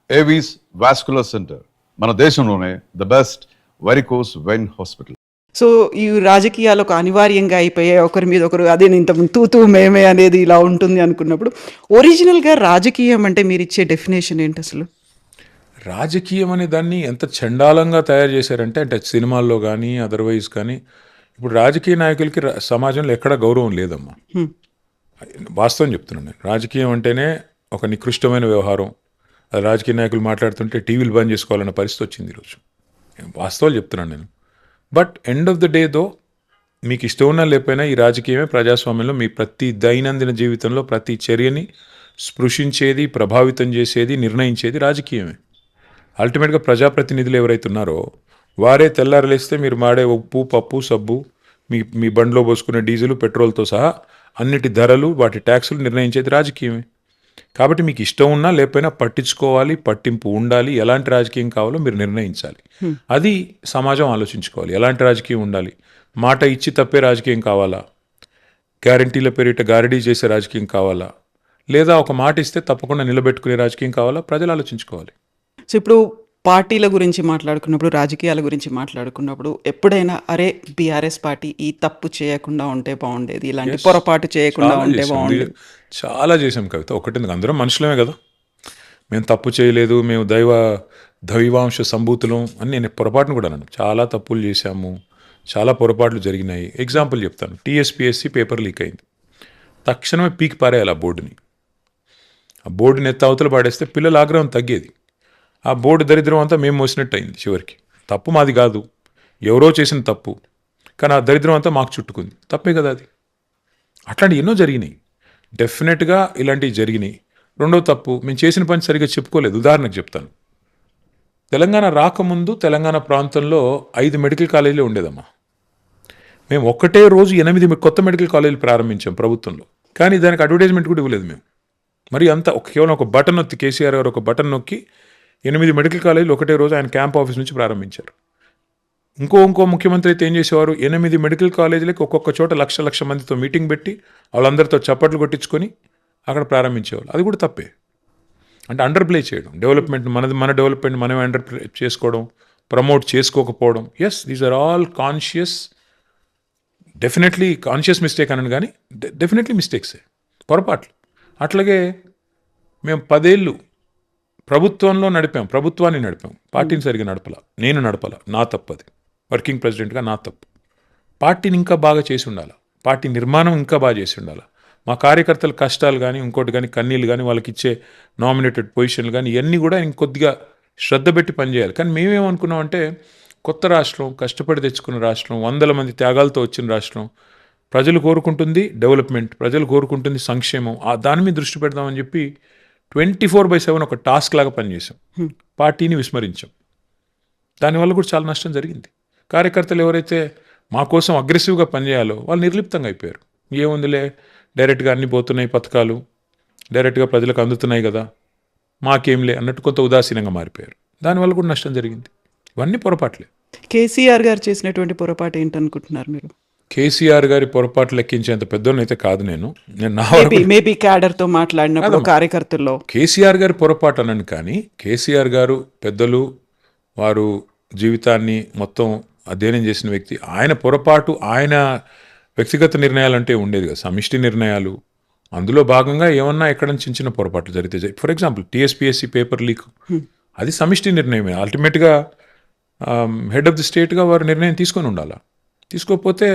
Avis vascular centre, మన దేశంలోనే the best varicose vein hospital. So ఈ రాజకీయాలు ఒక అనివార్యంగా అయిపోయాయి, ఒకరి మీద ఒకరు అదే ఇంత తూతూ మేమే అనేది ఇలా ఉంటుంది అనుకున్నప్పుడు, ఒరిజినల్గా రాజకీయం అంటే మీరు ఇచ్చే డెఫినేషన్ ఏంటి అసలు? రాజకీయం అనే దాన్ని ఎంత చండాలంగా తయారు చేశారంటే, అంటే సినిమాల్లో కానీ అదర్వైజ్ కానీ, ఇప్పుడు రాజకీయ నాయకులకి సమాజంలో ఎక్కడ గౌరవం లేదమ్మా. వాస్తవం చెప్తున్నాను నేను. రాజకీయం అంటేనే ఒక నికృష్టమైన వ్యవహారం. అది రాజకీయ నాయకులు మాట్లాడుతుంటే టీవీలు బంద్ చేసుకోవాలన్న పరిస్థితి వచ్చింది ఈరోజు. వాస్తవాలు చెప్తున్నాను నేను. But end of the day though, మీకు ఇష్టం ఉన్నా లేకపోయినా ఈ రాజకీయమే ప్రజాస్వామ్యంలో మీ ప్రతి దైనందిన జీవితంలో ప్రతి చర్యని స్పృశించేది, ప్రభావితం చేసేది, నిర్ణయించేది రాజకీయమే. అల్టిమేట్గా ప్రజాప్రతినిధులు ఎవరైతే ఉన్నారో వారే తెల్లారలేస్తే మీరు మాడే ఉప్పు, పప్పు, సబ్బు, మీ బండ్లో పోసుకునే డీజిల్, పెట్రోల్తో సహా అన్నిటి ధరలు, వాటి ట్యాక్సులు నిర్ణయించేది రాజకీయమే. కాబట్టి మీకు ఇష్టం ఉన్నా లేకపోయినా పట్టించుకోవాలి, పట్టింపు ఉండాలి. ఎలాంటి రాజకీయం కావాలో మీరు నిర్ణయించాలి. అది సమాజం ఆలోచించుకోవాలి. ఎలాంటి రాజకీయం ఉండాలి? మాట ఇచ్చి తప్పే రాజకీయం కావాలా? గ్యారంటీల పేరిట గారడీ చేసే రాజకీయం కావాలా? లేదా ఒక మాట ఇస్తే తప్పకుండా నిలబెట్టుకునే రాజకీయం కావాలా? ప్రజలు ఆలోచించుకోవాలి. సో ఇప్పుడు పార్టీల గురించి మాట్లాడుకున్నప్పుడు, రాజకీయాల గురించి మాట్లాడుకున్నప్పుడు ఎప్పుడైనా అరే బీఆర్ఎస్ పార్టీ ఈ తప్పు చేయకుండా ఉంటే బాగుండేది, ఇలాంటి పొరపాటు చేయకుండా ఉంటే బాగుండేది? చాలా చేసాం కవిత. ఒకటి, అందరం మనుషులమే కదా. మేము తప్పు చేయలేదు, మేము దైవాంశ సంభూతులం అని నేను పొరపాటును కూడా అన్నాను. చాలా తప్పులు చేశాము, చాలా పొరపాట్లు జరిగినాయి. ఎగ్జాంపుల్ చెప్తాను. టీఎస్పీఎస్సీ పేపర్ లీక్ అయింది. తక్షణమే పీకి పారేయాలి ఆ బోర్డుని. ఆ బోర్డుని ఎత్త అవతల పాడేస్తే పిల్లల ఆగ్రహం తగ్గేది. ఆ బోర్డు దరిద్రం అంతా మేము మోసినట్టు అయింది. చివరికి తప్పు మాది కాదు, ఎవరో చేసిన తప్పు, కానీ ఆ దరిద్రం అంతా మాకు చుట్టుకుంది. తప్పే కదా అది. అట్లాంటివి ఎన్నో జరిగినాయి. డెఫినెట్గా ఇలాంటివి జరిగినాయి. రెండో తప్పు, మేము చేసిన పని సరిగ్గా చెప్పుకోలేదు. ఉదాహరణకు చెప్తాను. తెలంగాణ రాకముందు తెలంగాణ ప్రాంతంలో 5 మెడికల్ కాలేజీలు ఉండేదమ్మా. మేము ఒక్కటే రోజు 8 కొత్త మెడికల్ కాలేజీలు ప్రారంభించాం ప్రభుత్వంలో. కానీ దానికి అడ్వర్టైజ్మెంట్ కూడా ఇవ్వలేదు మేము. మరి అంతా కేవలం ఒక బటన్ నొక్కి, కేసీఆర్ గారు ఒక బటన్ నొక్కి 8 మెడికల్ కాలేజీలు ఒకటే రోజు ఆయన క్యాంప్ ఆఫీస్ నుంచి ప్రారంభించారు. ఇంకో ముఖ్యమంత్రి అయితే ఏం చేసేవారు? 8 మెడికల్ కాలేజీలకి ఒక్కొక్క చోట లక్ష మందితో మీటింగ్ పెట్టి వాళ్ళందరితో చప్పట్లు కొట్టించుకొని అక్కడ ప్రారంభించేవాళ్ళు. అది కూడా తప్పే. అంటే అండర్ ప్లే చేయడం, డెవలప్మెంట్ మన డెవలప్మెంట్ మనమే అండర్ ప్లే చేసుకోవడం, ప్రమోట్ చేసుకోకపోవడం. Yes, these are all conscious, definitely conscious mistake అనను, కానీ డెఫినెట్లీ మిస్టేక్సే, పొరపాట్లు. అట్లాగే మేము 10 ఏళ్ళు ప్రభుత్వాన్ని నడిపాం. పార్టీని సరిగ్గా నేను నడపలా, నా తప్పది. వర్కింగ్ ప్రెసిడెంట్గా నా తప్పు. పార్టీని ఇంకా బాగా చేసి ఉండాలి, పార్టీ నిర్మాణం ఇంకా బాగా చేసి ఉండాలి. మా కార్యకర్తల కష్టాలు కానీ, ఇంకోటి కానీ, కన్నీళ్ళు కానీ, వాళ్ళకి ఇచ్చే నామినేటెడ్ పొజిషన్లు కానీ, ఇవన్నీ కూడా ఇంకొద్దిగా శ్రద్ధ పెట్టి పనిచేయాలి. కానీ మేమేమనుకున్నామంటే, కొత్త రాష్ట్రం, కష్టపడి తెచ్చుకున్న రాష్ట్రం, 100 మంది త్యాగాలతో వచ్చిన రాష్ట్రం, ప్రజలు కోరుకుంటుంది డెవలప్మెంట్, ప్రజలు కోరుకుంటుంది సంక్షేమం, దాని మీద దృష్టి పెడదామని చెప్పి 24/7 ఒక టాస్క్ లాగా పనిచేసాం. పార్టీని విస్మరించాం. దానివల్ల కూడా చాలా నష్టం జరిగింది. కార్యకర్తలు ఎవరైతే మా కోసం అగ్రెసివ్గా పనిచేయాలో వాళ్ళు నిర్లిప్తంగా అయిపోయారు. ఏముందిలే, డైరెక్ట్గా అన్ని పోతున్నాయి పథకాలు, డైరెక్ట్గా ప్రజలకు అందుతున్నాయి కదా, మాకేంలే అన్నట్టు కొంత ఉదాసీనంగా మారిపోయారు. దానివల్ల కూడా నష్టం జరిగింది. ఇవన్నీ పొరపాట్లే. కేసీఆర్ గారు చేసినటువంటి పొరపాటు ఏంటనుకుంటున్నారు మీరు? కేసీఆర్ గారి పొరపాటు లెక్కించేంత పెద్దోని అయితే కాదు నేను. మేబీ క్యాడర్తో మాట్లాడినప్పుడు కార్యకర్తల్లో కేసీఆర్ గారి పొరపాటు అన్నాను. కానీ కేసీఆర్ గారు పెద్దలు, వారు జీవితాన్ని మొత్తం అధ్యయనం చేసిన వ్యక్తి. ఆయన పొరపాటు, ఆయన వ్యక్తిగత నిర్ణయాలు అంటే ఉండేది కదా, సమిష్టి నిర్ణయాలు. అందులో భాగంగా ఏమన్నా ఎక్కడ చిన్న పొరపాట్లు జరిగితే, for example TSPSC paper leak, అది సమిష్టి నిర్ణయమే. అల్టిమేట్గా హెడ్ ఆఫ్ ది స్టేట్గా వారు నిర్ణయం తీసుకొని ఉండాలా. తీసుకోకపోతే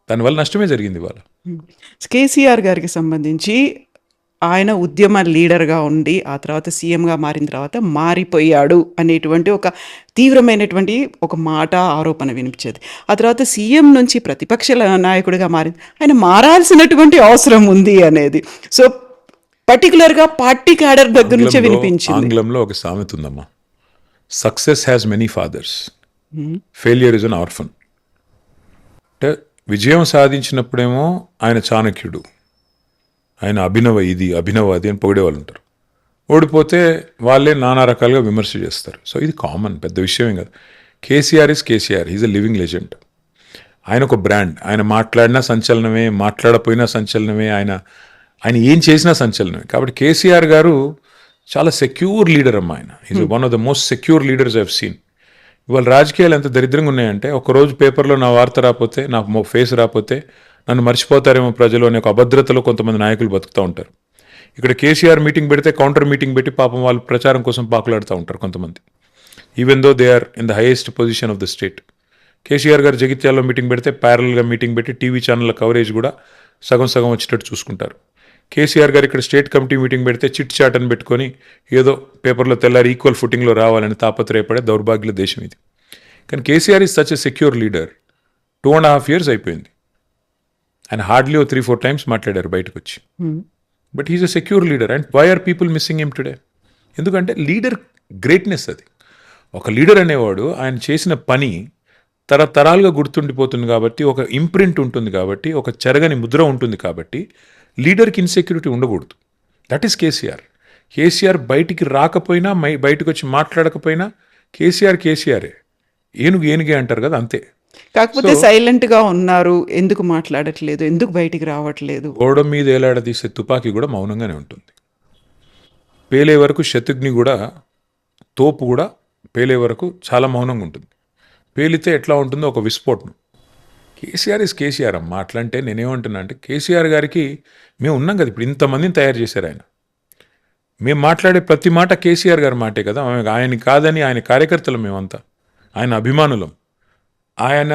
దానివల్ల నష్టమే జరిగింది ఇవాళ. కేసీఆర్ గారికి సంబంధించి ఆయన ఉద్యమ లీడర్గా ఉండి ఆ తర్వాత సీఎంగా మారిన తర్వాత మారిపోయాడు అనేటువంటి ఒక తీవ్రమైనటువంటి ఒక మాట, ఆరోపణ వినిపించేది. ఆ తర్వాత సీఎం నుంచి ప్రతిపక్ష నాయకుడిగా మారింది. ఆయన మారాల్సినటువంటి అవసరం ఉంది అనేది సో పర్టికులర్గా పార్టీ క్యాడర్ దగ్గర నుంచే వినిపించింది. ఆంగ్లంలో ఒక సామెత ఉందమ్మా, success has many fathers, failure is an orphan. అంటే విజయం సాధించినప్పుడేమో ఆయన చాణక్యుడు, ఆయన అభినవ అది అని పొగిడేవాళ్ళు ఉంటారు. ఓడిపోతే వాళ్ళే నానా రకాలుగా విమర్శ చేస్తారు. సో ఇది కామన్, పెద్ద విషయమే కదా. KCR is a living legend. ఆయన ఒక బ్రాండ్. ఆయన మాట్లాడినా సంచలనమే, మాట్లాడపోయినా సంచలనమే, ఆయన ఏం చేసినా సంచలనమే. కాబట్టి కేసీఆర్ గారు చాలా సెక్యూర్ లీడర్ అమ్మా ఆయన. Is one of the most secure leaders I have seen. ఇవాళ రాజకీయాలు ఎంత దరిద్రంగా ఉన్నాయంటే, ఒకరోజు పేపర్లో నా వార్త రాకపోతే, నాకు ఫేస్ రాకపోతే నన్ను మర్చిపోతారేమో ప్రజలు అనే ఒక అభద్రతలో కొంతమంది నాయకులు బతుకుతూ ఉంటారు. ఇక్కడ కేసీఆర్ మీటింగ్ పెడితే కౌంటర్ మీటింగ్ పెట్టి పాపం వాళ్ళు ప్రచారం కోసం పాకులాడుతూ ఉంటారు కొంతమంది, even though they are in the highest position of the state. KCR గారు జగిత్యాలలో మీటింగ్ పెడితే ప్యారల్గా మీటింగ్ పెట్టి టీవీ ఛానళ్ళ కవరేజ్ కూడా సగం సగం వచ్చేటట్టు చూసుకుంటారు. కేసీఆర్ గారు ఇక్కడ స్టేట్ కమిటీ మీటింగ్ పెడితే చిట్ చాట్ అని పెట్టుకొని ఏదో పేపర్లో తెల్లారి ఈక్వల్ ఫుటింగ్లో రావాలని తాపత్రయపడే దౌర్భాగ్యుల దేశం ఇది. కానీ KCR is such a secure leader. 2.5 years అయిపోయింది. ఆయన హార్డ్లీ 3-4 times మాట్లాడారు బయటకు వచ్చి. But he's a secure leader. And why are people missing him today? ఎందుకంటే లీడర్ గ్రేట్నెస్ అది. ఒక లీడర్ అనేవాడు ఆయన చేసిన పని తరతరాలుగా గుర్తుండిపోతుంది కాబట్టి, ఒక ఇంప్రింట్ ఉంటుంది కాబట్టి, ఒక చెరగని ముద్ర ఉంటుంది కాబట్టి లీడర్కి ఇన్సెక్యూరిటీ ఉండకూడదు. That is KCR. కేసీఆర్ బయటికి రాకపోయినా, బయటకు వచ్చి మాట్లాడకపోయినా కేసీఆరే. ఏనుగే అంటారు కదా, అంతే. కాకపోతే సైలెంట్ గా ఉన్నారు, ఎందుకు మాట్లాడట్లేదు, ఎందుకు బయటికి రావట్లేదు? గోడ మీద ఏలాడదీసే తుపాకీ కూడా మౌనంగానే ఉంటుంది. పేలే వరకు శత్రుఘ్ని కూడా, తోపు కూడా పేలే వరకు చాలా మౌనంగా ఉంటుంది. పేలితే ఎట్లా ఉంటుందో ఒక విస్ఫోటనం. కేసీఆర్ ఇస్ కేసీఆర్ అమ్మ. అట్లా అంటే నేనేమంటున్నా అంటే, కేసీఆర్ గారికి మేము ఉన్నాం కదా, ఇప్పుడు ఇంతమందిని తయారు చేశారు ఆయన. మేము మాట్లాడే ప్రతి మాట కేసీఆర్ గారి మాటే కదా. ఆయన కాదని ఆయన కార్యకర్తలు మేమంతా, ఆయన అభిమానులం. ఆయన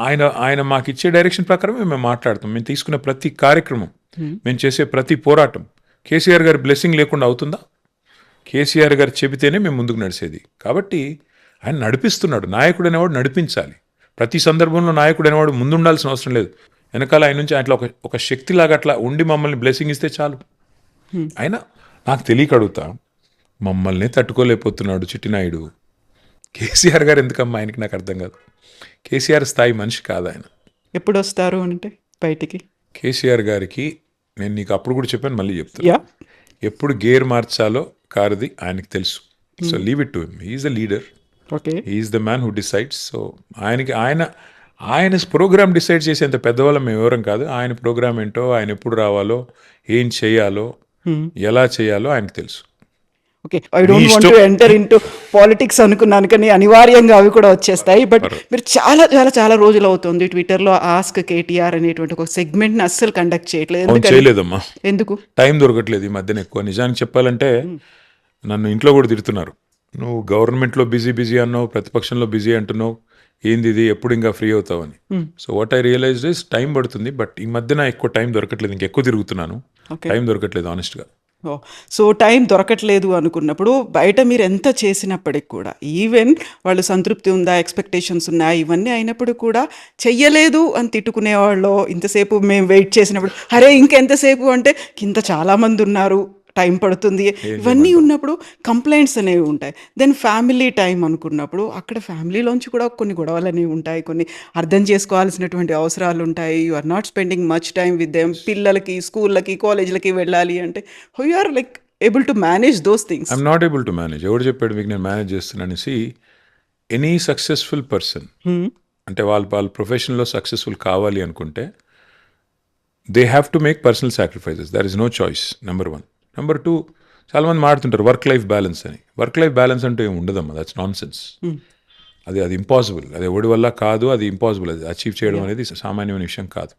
ఆయన ఆయన మాకు ఇచ్చే డైరెక్షన్ ప్రకారమే మేము మాట్లాడతాం. మేము తీసుకునే ప్రతి కార్యక్రమం, మేము చేసే ప్రతి పోరాటం కేసీఆర్ గారి బ్లెస్సింగ్ లేకుండా అవుతుందా? కేసీఆర్ గారు చెబితేనే మేము ముందుకు నడిచేది. కాబట్టి ఆయన నడిపిస్తున్నాడు. నాయకుడు అనేవాడు నడిపించాలి. ప్రతి సందర్భంలో నాయకుడు అనేవాడు ముందుండాల్సిన అవసరం లేదు. వెనకాల ఆయన నుంచి అట్లా ఒక శక్తిలాగా అట్లా ఉండి మమ్మల్ని బ్లెస్సింగ్ ఇస్తే చాలు. ఆయన నాకు తెలియక అడుగుతా, మమ్మల్ని తట్టుకోలేకపోతున్నాడు చిట్టినాయుడు. కేసీఆర్ గారు ఎందుకమ్మా ఆయనకి? నాకు అర్థం కాదు. కేసీఆర్ స్థాయి మనిషి కాదు ఆయన. ఎప్పుడు వస్తారు అంటే బయటికి? కేసీఆర్ గారికి నేను నీకు అప్పుడు కూడా చెప్పాను, మళ్ళీ చెప్తాను. ఎప్పుడు గేర్ మార్చాలో కారుది ఆయనకి తెలుసు. So leave it to him. He's the leader. Okay, he's the man who decides. So ఆయన ప్రోగ్రామ్ డిసైడ్ చేసేంత పెద్దవాళ్ళం మేము ఎవరం కాదు. ఆయన ప్రోగ్రామ్ ఏంటో, ఆయన ఎప్పుడు రావాలో, ఏం చేయాలో, ఎలా చేయాలో ఆయనకు తెలుసు. Okay, I don't want to enter into politics అనుకున్నాను, కానీ అనివార్యంగా అవి కూడా వచ్చేస్తాయి. బట్ మీరు చాలా చాలా చాలా రోజులు అవుతుంది ట్విట్టర్లో ఆస్క్ కేటీఆర్ అనేటువంటి ఒక సెగ్మెంట్ని అస్సలు కండక్ట్ చేయట్లేదు. చేయలేదమ్మా. ఎందుకు? టైం దొరకట్లేదు ఈ మధ్యన ఎక్కువ. నిజానికి చెప్పాలంటే నన్ను ఇంట్లో కూడా తిడుతున్నారు. నువ్వు గవర్నమెంట్లో బిజీ అన్నావు, ప్రతిపక్షంలో బిజీ అంటున్నావు, ఏంది ఇది, ఎప్పుడు ఇంకా ఫ్రీ అవుతావు అని. So what I realize is time పడుతుంది. బట్ ఈ మధ్యన ఎక్కువ టైం దొరకట్లేదు. ఇంకెక్కువ తిరుగుతున్నాను, టైం దొరకట్లేదు ఆనెస్ట్గా. సో టైం దొరకట్లేదు అనుకున్నప్పుడు బయట మీరు ఎంత చేసినప్పటికి కూడా, ఈవెన్ వాళ్ళు సంతృప్తి ఉందా, ఎక్స్పెక్టేషన్స్ ఉన్నాయా, ఇవన్నీ అయినప్పుడు కూడా చెయ్యలేదు అని తిట్టుకునేవాళ్ళు. ఇంతసేపు మేము వెయిట్ చేసినప్పుడు అరే ఇంకెంతసేపు అంటే కింద చాలామంది ఉన్నారు, టైం పడుతుంది, ఇవన్నీ ఉన్నప్పుడు కంప్లైంట్స్ అనేవి ఉంటాయి. దెన్ ఫ్యామిలీ టైం అనుకున్నప్పుడు అక్కడ ఫ్యామిలీలోంచి కూడా కొన్ని గొడవలు అనేవి ఉంటాయి, కొన్ని అర్థం చేసుకోవాల్సినటువంటి అవసరాలు ఉంటాయి. You are not spending much time with them. పిల్లలకి స్కూళ్ళకి కాలేజీలకి వెళ్ళాలి అంటే how you are like able to manage those things? I'm not able to manage. ఎవరు చెప్పాడు మీకు నేను మేనేజ్ చేస్తున్నాను? ఎనీ సక్సెస్ఫుల్ పర్సన్ అంటే వాళ్ళ ప్రొఫెషన్లో సక్సెస్ఫుల్ కావాలి అనుకుంటే they have to make personal sacrifices. There is no choice. Number 1. Number 2, చాలామంది మాట్లాడుతుంటారు వర్క్ లైఫ్ బ్యాలెన్స్ అని. వర్క్ లైఫ్ బ్యాలెన్స్ అంటే ఏమి ఉండదమ్మా. That's nonsense. అది ఇంపాసిబుల్. అది ఎవడి వల్ల కాదు, అది ఇంపాసిబుల్. అది అచీవ్ చేయడం అనేది సామాన్యమైన విషయం కాదు.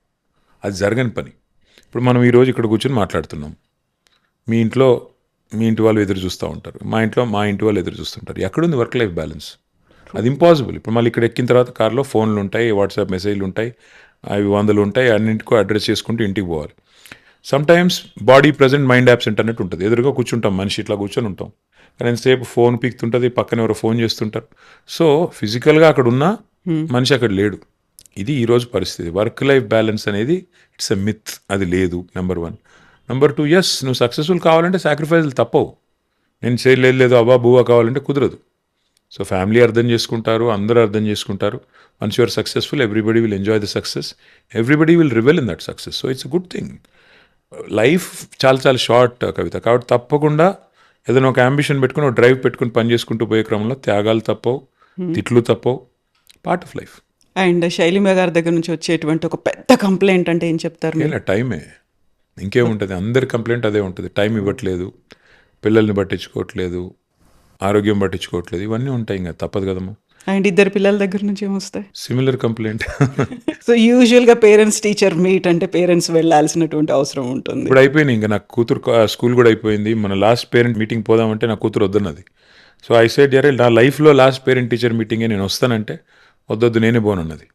అది జరగని పని. ఇప్పుడు మనం ఈరోజు ఇక్కడ కూర్చొని మాట్లాడుతున్నాం. మీ ఇంటి వాళ్ళు ఎదురు చూస్తూ ఉంటారు, మా ఇంటి వాళ్ళు ఎదురు చూస్తుంటారు. ఎక్కడుంది వర్క్ లైఫ్ బ్యాలెన్స్? అది ఇంపాసిబుల్. ఇప్పుడు మళ్ళీ ఇక్కడ ఎక్కిన తర్వాత కార్లో ఫోన్లు ఉంటాయి, వాట్సాప్ మెసేజ్లు ఉంటాయి, అవి 100 ఉంటాయి. అన్నింటికో అడ్రస్ చేసుకుంటూ ఇంటికి పోవాలి. Some times body present mind absent అన్నట్టు ఉంటుంది. ఎదురుగా కూర్చుంటాం, మనిషి ఇట్లా కూర్చొని ఉంటాం, కానీ ఎంతసేపు ఫోన్ పీకుతుంటుంది, పక్కన ఎవరో ఫోన్ చేస్తుంటారు. సో ఫిజికల్గా అక్కడ ఉన్న మనిషి అక్కడ లేడు. ఇది ఈరోజు పరిస్థితి. వర్క్ లైఫ్ బ్యాలెన్స్ అనేది ఇట్స్ ఎ మిత్. అది లేదు. నెంబర్ 1. నెంబర్ 2, ఎస్ నువ్వు సక్సెస్ఫుల్ కావాలంటే సాక్రిఫైస్లు తప్పవు. నేను చేయలేదు అబ్బా బువ్వా కావాలంటే కుదరదు. సో ఫ్యామిలీ అర్థం చేసుకుంటారు, అందరూ అర్థం చేసుకుంటారు. Once you're successful everybody will enjoy the success, everybody will revel in that success. So it's a good thing. Life చాలా చాలా షార్ట్ కవిత. కాబట్టి తప్పకుండా ఏదైనా ఒక అంబిషన్ పెట్టుకుని, ఒక డ్రైవ్ పెట్టుకుని పని చేసుకుంటూ పోయే క్రమంలో త్యాగాలు తప్పవు, తిట్లు తప్పవు. Part of life. And Shailima గారి దగ్గర నుంచి వచ్చేటువంటి ఒక పెద్ద కంప్లైంట్ అంటే ఏం చెప్తారు? టైమే, ఇంకేముంటుంది. అందరి కంప్లైంట్ అదే ఉంటుంది, టైం ఇవ్వట్లేదు, పిల్లల్ని పట్టించుకోవట్లేదు, ఆరోగ్యం పట్టించుకోవట్లేదు, ఇవన్నీ ఉంటాయి, ఇంకా తప్పదు కదమ్మా. అండ్ ఇద్దరు పిల్లల దగ్గర నుంచి ఏమొస్తాయి? Similar complaint. సో యూజువల్గా పేరెంట్స్ టీచర్ మీట్ అంటే పేరెంట్స్ వెళ్ళాల్సినటువంటి అవసరం ఉంటుంది. ఇప్పుడు అయిపోయింది, ఇంకా నాకు కూతురు స్కూల్ కూడా అయిపోయింది. మన లాస్ట్ పేరెంట్ మీటింగ్ పోదామంటే నా కూతురు వద్దన్నది. సో ఐ సెడ్, నా లైఫ్లో లాస్ట్ పేరెంట్ టీచర్ మీటింగే నేను వస్తానంటే వద్దొద్దు నేనే పోనన్నది.